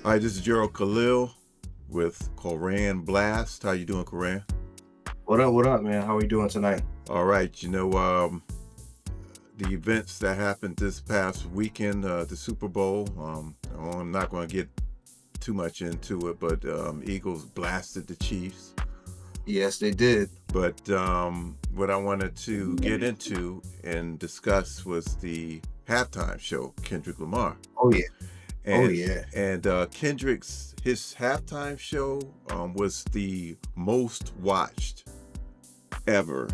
Hi, this is Gerald Khalil with Koran Blast. How you doing, Koran? What up, man? How are we doing tonight? All right, the events that happened this past weekend, the Super Bowl. I'm not going to get too much into it, but Eagles blasted the Chiefs. Yes, they did. But what I wanted to get into and discuss was the halftime show, Kendrick Lamar. Oh yeah. Oh and yeah. and Kendrick's his halftime show was the most watched ever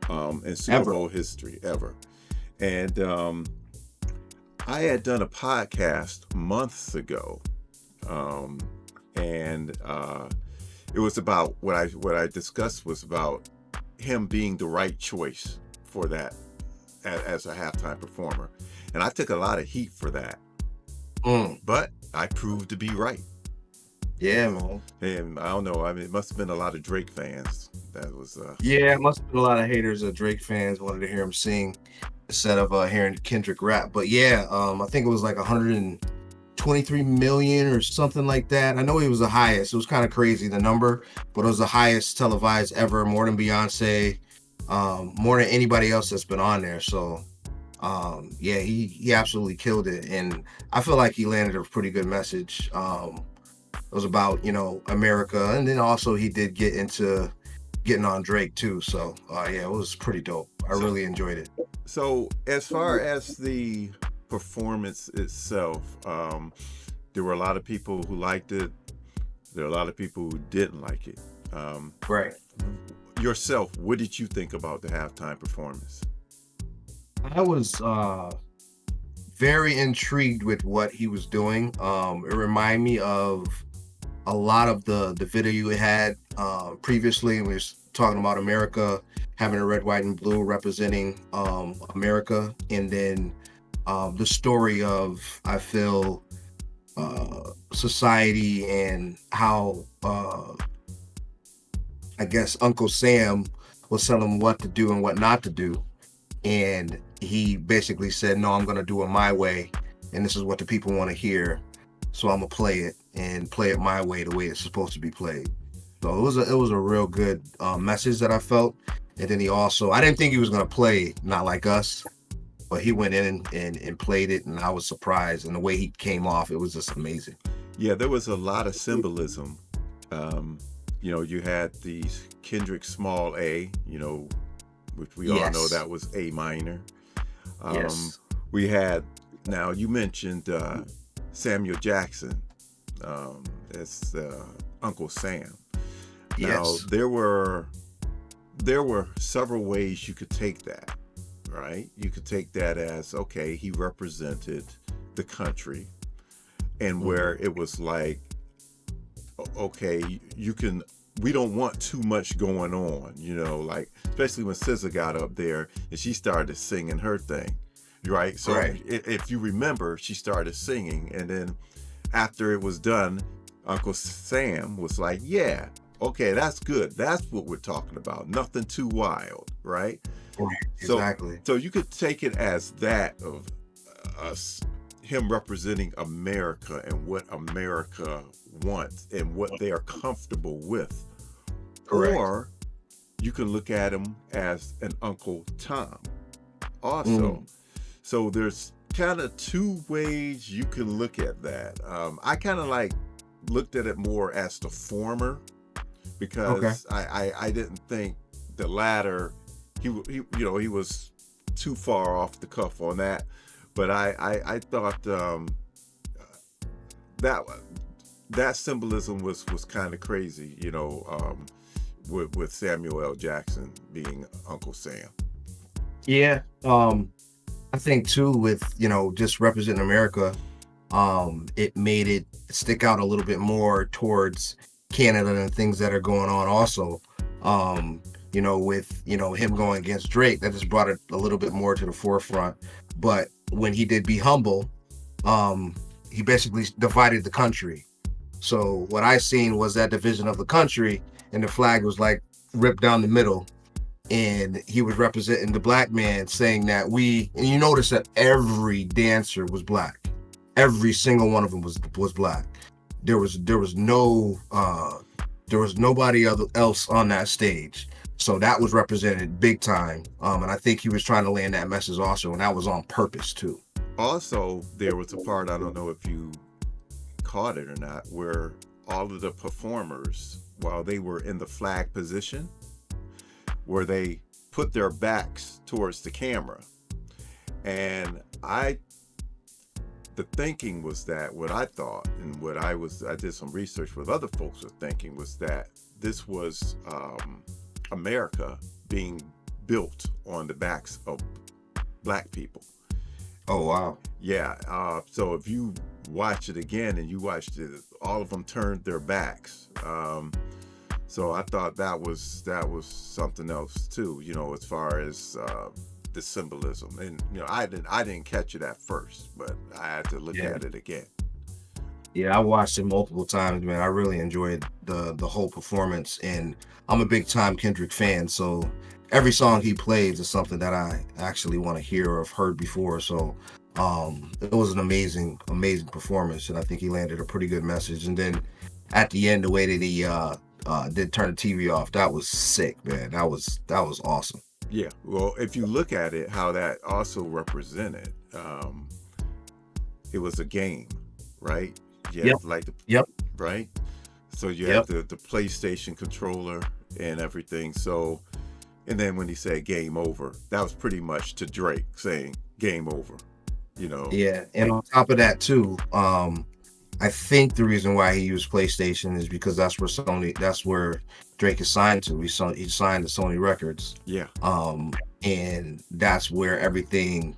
in Super Ever. Bowl history ever. And I had done a podcast months ago, and it was about what I discussed was about him being the right choice for that as a halftime performer, and I took a lot of heat for that, Mm. but I proved to be right. Yeah, man. And I don't know. I mean, it must have been a lot of Drake fans. That was Yeah, it must have been a lot of haters of Drake fans wanted to hear him sing instead of hearing Kendrick rap. But yeah, I think it was like 123 million or something like that. I know it was the highest. It was kind of crazy the number, but it was the highest televised ever, more than Beyonce, more than anybody else that's been on there. So yeah, he absolutely killed it, and I feel like he landed a pretty good message. It was about America, and then also he did get into getting on Drake too. So yeah, it was pretty dope. I so. really enjoyed it. So as far as the performance itself, there were a lot of people who liked it. There are a lot of people who didn't like it. Right. Yourself, what did you think about the halftime performance? I was very intrigued with what he was doing. It reminded me of a lot of the video you had previously. We was talking about America having a red, white, and blue representing America, and then the story of, I feel, society and how I guess Uncle Sam was telling him what to do and what not to do, and he basically said, no, I'm going to do it my way, and this is what the people want to hear, so I'm gonna play it and play it my way, the way it's supposed to be played. So it was a real good message that I felt. And then he also, I didn't think he was gonna play Not Like Us, but he went in and played it, and I was surprised. And the way he came off, it was just amazing. Yeah, there was a lot of symbolism. You had the Kendrick small A, which we all know Yes. that was A minor. Yes. We had, now you mentioned Samuel Jackson as Uncle Sam. Now Yes. there were several ways you could take that, right? You could take that as, okay, he represented the country, and where it was like, okay, we don't want too much going on, like, especially when SZA got up there and she started singing her thing, right? So Right. if you remember, she started singing, and then after it was done, Uncle Sam was like, yeah, okay, that's good. That's what we're talking about. Nothing too wild, right? Right. So, Exactly. so you could take it as that of us, him representing America and what America wants and what they are comfortable with. Correct. Or you can look at him as an Uncle Tom also. Mm. So there's kind of two ways you can look at that. I kind of like looked at it more as the former, Okay. because I didn't think the latter, he was too far off the cuff on that. But I thought that that symbolism was kind of crazy, with Samuel L. Jackson being Uncle Sam. Yeah. I think too, with just representing America, it made it stick out a little bit more towards Canada and things that are going on also. With him going against Drake, that just brought it a little bit more to the forefront. But when he did Be Humble, he basically divided the country. So what I seen was that division of the country, and the flag was like ripped down the middle, and he was representing the black man, saying that and you notice that every dancer was black. Every single one of them was black. there was no there was nobody else on that stage. So that was represented big time. And I think he was trying to land that message also, and that was on purpose too. Also, there was a part, I don't know if you caught it or not, where all of the performers, while they were in the flag position, where they put their backs towards the camera. And the thinking was that what I thought and I did some research with other folks were thinking was that this was America being built on the backs of black people. Oh wow. Yeah. So if you watch it again and you watched it, all of them turned their backs. So I thought that was something else too, as far as the symbolism. And I didn't catch it at first, but I had to look at it again. Yeah, I watched it multiple times, man. I really enjoyed the whole performance, and I'm a big time Kendrick fan, so every song he plays is something that I actually want to hear or have heard before. So it was an amazing performance, and I think he landed a pretty good message. And then at the end, the way that he did turn the TV off, that was sick, man. That was awesome. Yeah. Well, if you look at it, how that also represented, it was a game, right? Yeah. Yep. Right. So you have the PlayStation controller and everything. So, and then when he said game over, that was pretty much to Drake saying game over, Yeah. And on top of that too, I think the reason why he used PlayStation is because that's where Drake is signed to. He signed to Sony Records. Yeah. And that's where everything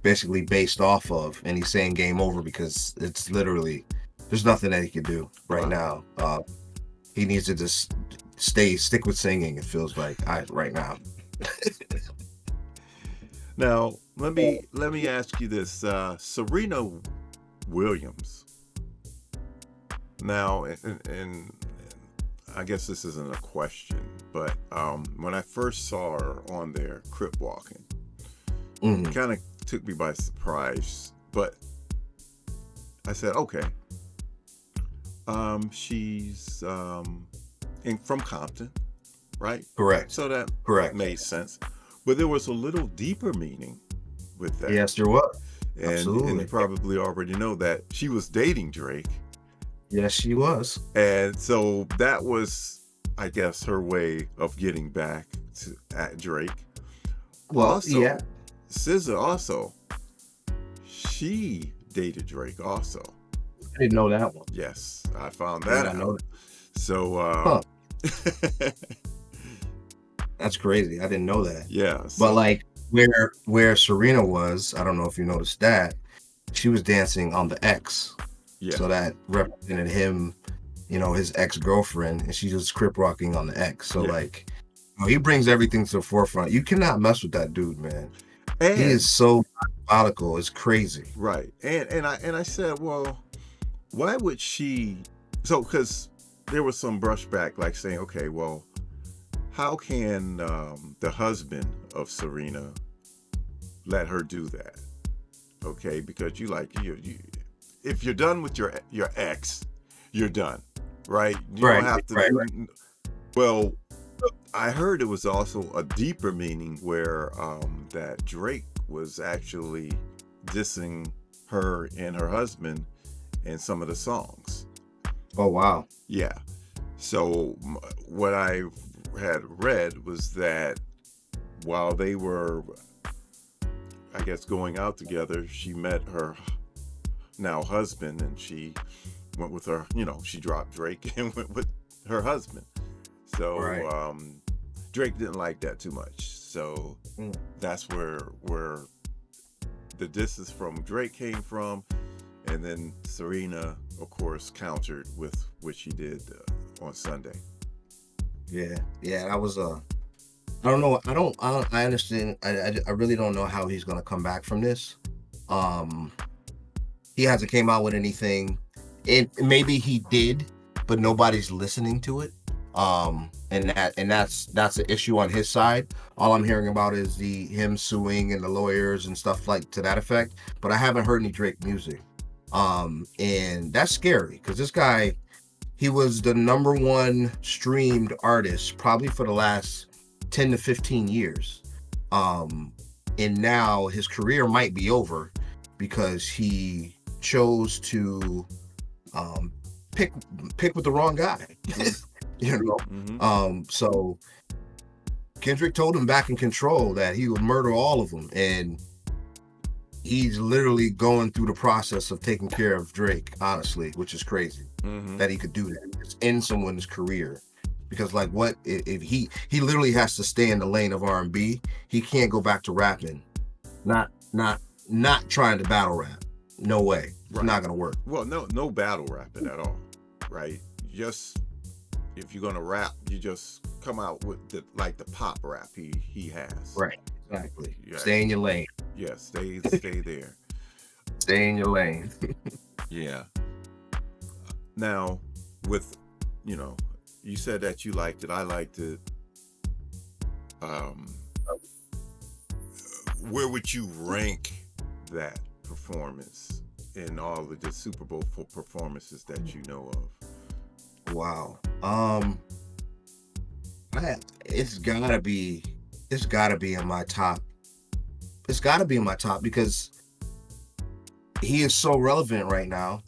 basically based off of. And he's saying game over because it's literally, there's nothing that he can do right now. He needs to just stick with singing, it feels like right now. Now, let me ask you this. Serena Williams. Now, and I guess this isn't a question, but when I first saw her on there, crip walking, it kind of took me by surprise. But I said, okay, she's from Compton, right? Correct. So that made sense. But there was a little deeper meaning with that. Yes, there was. Absolutely. And you probably already know that she was dating Drake. Yes, she was. And so that was, I guess, her way of getting back at Drake. Well, also, yeah. SZA also, she dated Drake also. I didn't know that one. Yes, I found that out. So, that's crazy. I didn't know that. Yeah. But like where Serena was, I don't know if you noticed that, she was dancing on the X. Yeah. So that represented him, his ex-girlfriend, and she was crip rocking on the X. So he brings everything to the forefront. You cannot mess with that dude, man. And he is so diabolical. It's crazy. Right. And I said, well, why would she? So because there was some brushback, like saying, okay, well, how can the husband of Serena let her do that? Okay, because you if you're done with your ex, you're done, right? You don't have to. Right. Well, I heard it was also a deeper meaning where that Drake was actually dissing her and her husband in some of the songs. Oh wow! Yeah. So what I had read was that while they were, I guess, going out together, she met her now husband, and she went with her, she dropped Drake and went with her husband. So Drake didn't like that too much. So that's where the disses from Drake came from. And then Serena, of course, countered with what she did on Sunday. Yeah, that was I don't know. I understand. I really don't know how he's gonna come back from this. He hasn't came out with anything. Maybe he did, but nobody's listening to it. And that's an issue on his side. All I'm hearing about is him suing and the lawyers and stuff like to that effect. But I haven't heard any Drake music. And that's scary because this guy, he was the number one streamed artist probably for the last 10 to 15 years. Um, and now his career might be over because he chose to um, pick with the wrong guy. you know. Mm-hmm. So Kendrick told him back in Control that he would murder all of them, and he's literally going through the process of taking care of Drake, honestly, which is crazy that he could do that. It's end someone's career. Because like what if he literally has to stay in the lane of R&B. He can't go back to rapping. Not trying to battle rap. No way. It's not gonna work. Well, no battle rapping at all, right? Just if you're gonna rap, you just come out with the pop rap he has. Right. Exactly. Yeah. Stay in your lane. Yeah, stay there. Stay in your lane. Yeah. Now, with you said that you liked it. I liked it. Where would you rank that performance in all of the Super Bowl performances that you know of? Wow. It's gotta be in my top. It's gotta be in my top because he is so relevant right now.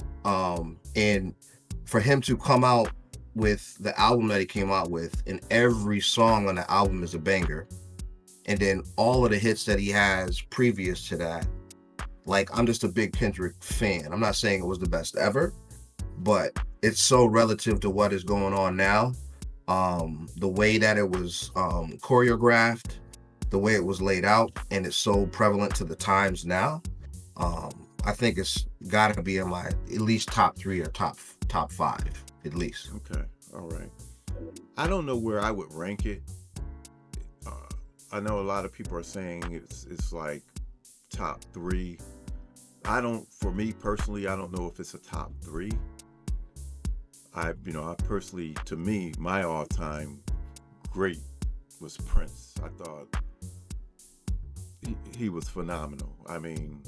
And for him to come out with the album that he came out with, and every song on the album is a banger, and then all of the hits that he has previous to that, like, I'm just a big Kendrick fan. I'm not saying it was the best ever, but it's so relative to what is going on now. The way that it was choreographed, the way it was laid out, and it's so prevalent to the times now. I think it's got to be in my at least top 3 or top 5 at least. Okay, all right. I don't know where I would rank it. I know a lot of people are saying it's like top 3. For me personally, I don't know if it's a top 3. I personally, to me, my all-time great was Prince. I thought he was phenomenal. I mean,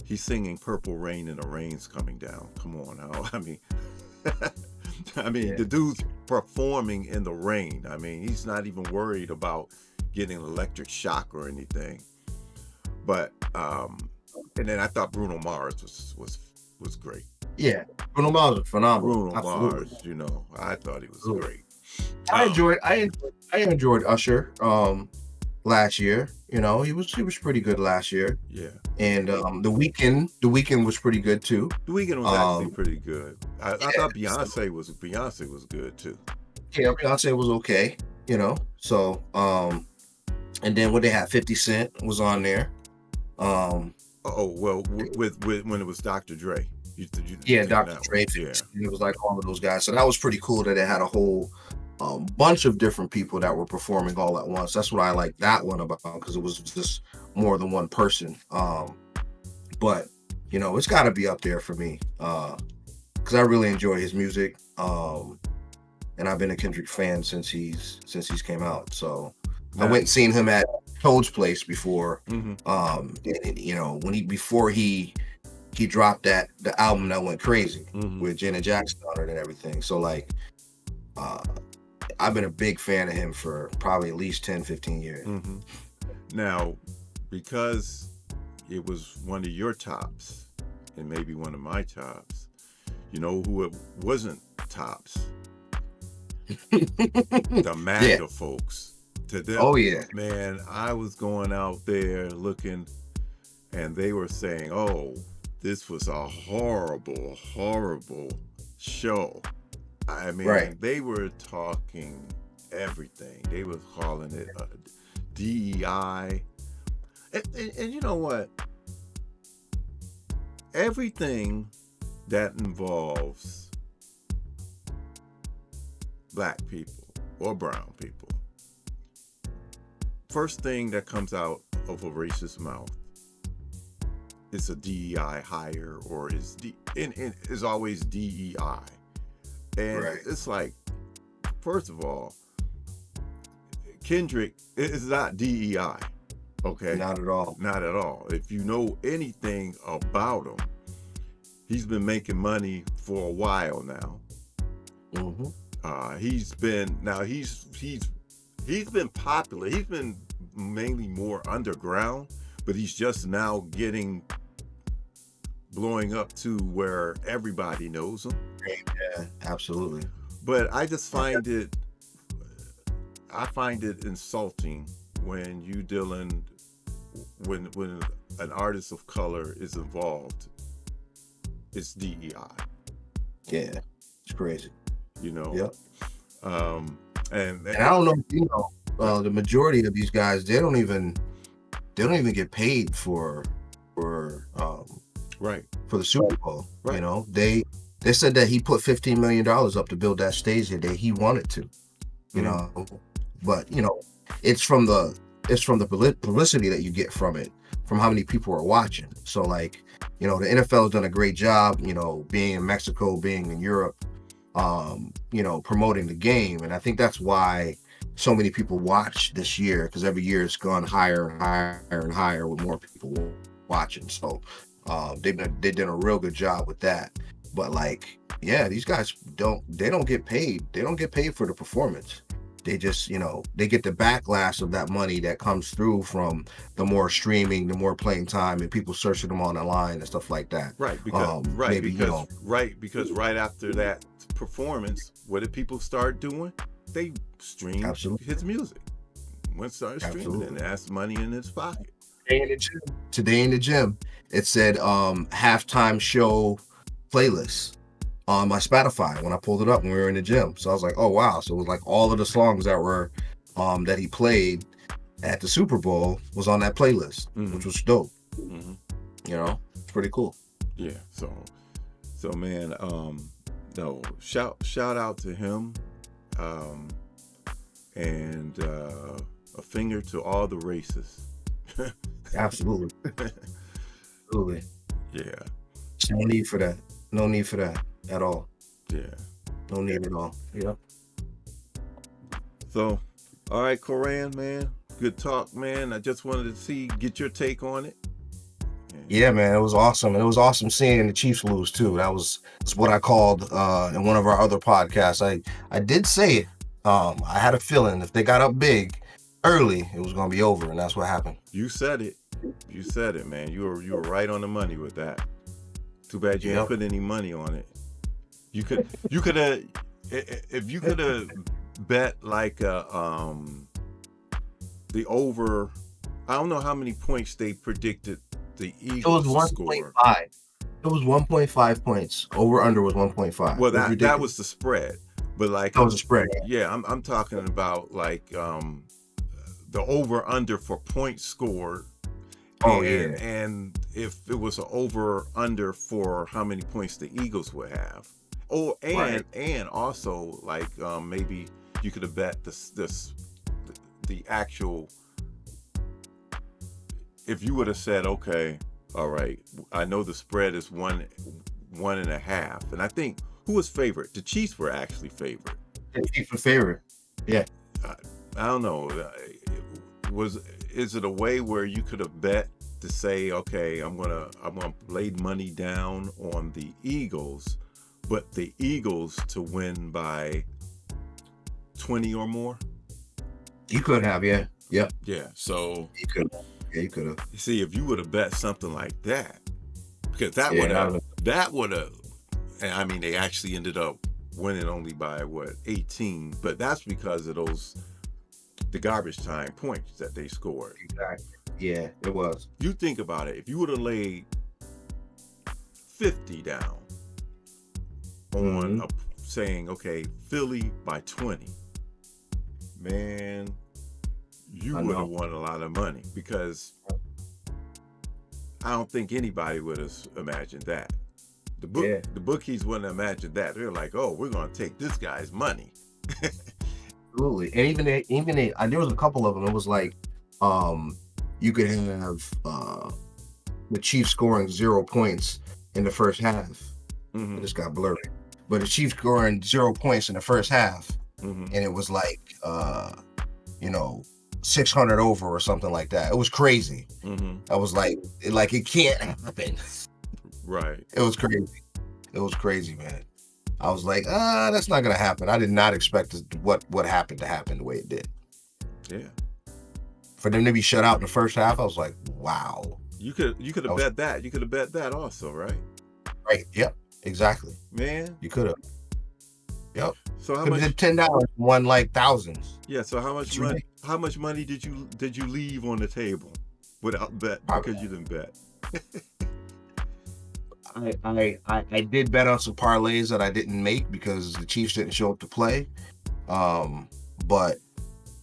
he's singing Purple Rain and the rain's coming down. Come on now. The dude's performing in the rain. I mean, he's not even worried about getting an electric shock or anything. But and then I thought Bruno Mars was great. Yeah, Bruno Mars was phenomenal. Bruno Mars, I thought he was great. I enjoyed Usher last year. He was pretty good last year. Yeah. And the Weeknd was pretty good too. The Weeknd was actually pretty good. I thought Beyonce was good too. Yeah, Beyonce was okay. So and then what they had, 50 Cent was on there. With when it was Dr. Dre. Dr. Dre. Yeah. It was like all of those guys. So that was pretty cool that it had a whole bunch of different people that were performing all at once. That's what I like that one about, because it was just more than one person. But it's got to be up there for me because I really enjoy his music. And I've been a Kendrick fan since he's came out. So I went and seen him at Toad's Place before. And, before he dropped the album that went crazy with Janet Jackson on it and everything. So like, I've been a big fan of him for probably at least 10, 15 years. Now, because it was one of your tops and maybe one of my tops, who it wasn't tops? The MAGA folks. To them, oh yeah, man, I was going out there looking, and they were saying, "Oh, this was a horrible, horrible show." I mean, They were talking everything. They were calling it DEI, and you know what? Everything that involves black people or brown people, first thing that comes out of a racist mouth is a DEI hire, or is always DEI. And it's like, first of all, Kendrick is not DEI. Okay? Not at all. Not at all. If you know anything about him, he's been making money for a while now. He's been popular. He's been mainly more underground, but he's just now blowing up to where everybody knows him. Yeah, absolutely. But I just find it insulting when when an artist of color is involved. It's DEI. Yeah, it's crazy. Yep. And I don't know, the majority of these guys, they don't even get paid for right, for the Super Bowl. right. They said that he put $15 million up to build that stage that he wanted to, but it's from the publicity that you get from it, from how many people are watching. So like, the NFL has done a great job, being in Mexico, being in Europe, promoting the game. And I think that's why so many people watch this year, because every year it's gone higher and higher and higher with more people watching. So they did a real good job with that. But like, yeah, these guys don't get paid. They don't get paid for the performance. They just, they get the backlash of that money that comes through from the more streaming, the more playing time, and people searching them on the line and stuff like that. Right, because because right after that performance, what did people start doing? They streamed his music. When started streaming, and that's money in his pocket. Today in the gym, it said halftime show playlist on my Spotify when I pulled it up when we were in the gym. So I was like, oh wow. So it was like all of the songs that were that he played at the Super Bowl was on that playlist, which was dope. It's pretty cool. Yeah. So man, no, shout out to him, and a finger to all the racists. Absolutely. Absolutely. Yeah. No need for that. No need for that at all. Yeah. No need at all. Yep. So, all right, Koran, man. Good talk, man. I just wanted to get your take on it. Yeah, man, it was awesome. It was awesome seeing the Chiefs lose too. That's what I called in one of our other podcasts. I did say it. I had a feeling if they got up big early, it was gonna be over, and that's what happened. You said it. You said it, man. You were right on the money with that. Too bad you didn't put any money on it. You could have, if you could have bet like the over. I don't know how many points they predicted the Eagles to score. It was 1.5 points. Over under was 1.5. Well, that was the spread. But like, that was the spread. Yeah, I'm talking about like the over under for points scored. And if it was an over under for how many points the Eagles would have. Oh, and also like maybe you could have bet the actual. If you would have said, okay, all right, I know the spread is 1.5, and I think who was favorite? The Chiefs were actually favored. The Chiefs were favorite. Yeah. I don't know. Is it a way where you could have bet to say, okay, I'm gonna lay money down on the Eagles, but the Eagles to win by 20 or more? You could have, yeah. Yep. Yeah. So you could. Yeah, you could have. See, if you would have bet something like that, because that would have, and I mean, they actually ended up winning only by 18, but that's because of the garbage time points that they scored. Exactly. Yeah, it was. You think about it. If you would have laid 50 down on saying, okay, Philly by 20, man, you would have won a lot of money, because I don't think anybody would have imagined that. The bookies wouldn't imagine that. They're like, oh, we're going to take this guy's money. Absolutely. And even there was a couple of them. It was like, you could have the Chiefs scoring 0 points in the first half. It just got blurry. But the Chiefs scoring 0 points in the first half, and it was like, 600 over or something like that. It was crazy. I was like, it can't happen. Right. It was crazy. It was crazy, man. I was like, that's not gonna happen. I did not expect what happened to happen the way it did. Yeah. For them to be shut out in the first half, I was like, wow. You could have bet that. You could have bet that also, right? Right. Yep. Exactly. Man. You could have. Yep. So how Could much? have did $10, won like thousands. Yeah. So how much money? How much money did you leave on the table without bet because you didn't bet? I did bet on some parlays that I didn't make because the Chiefs didn't show up to play. But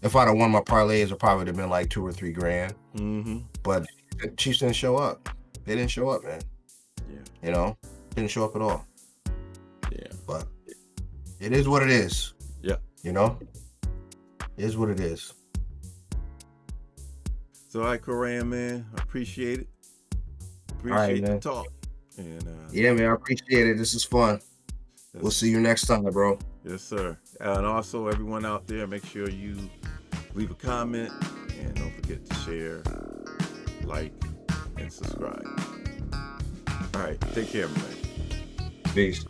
if I'd have won my parlays, it probably would have been like $2 or $3 grand. Mm-hmm. But the Chiefs didn't show up. They didn't show up, man. Yeah. You know, didn't show up at all. Yeah. But it is what it is. Yeah. You know, it is what it is. So, all right, Koran, man, I appreciate it. Appreciate the talk. And yeah, man, I appreciate it. This is fun. We'll see you next time, bro. Yes, sir. And also, everyone out there, make sure you leave a comment and don't forget to share, like, and subscribe. All right, take care, man. Peace.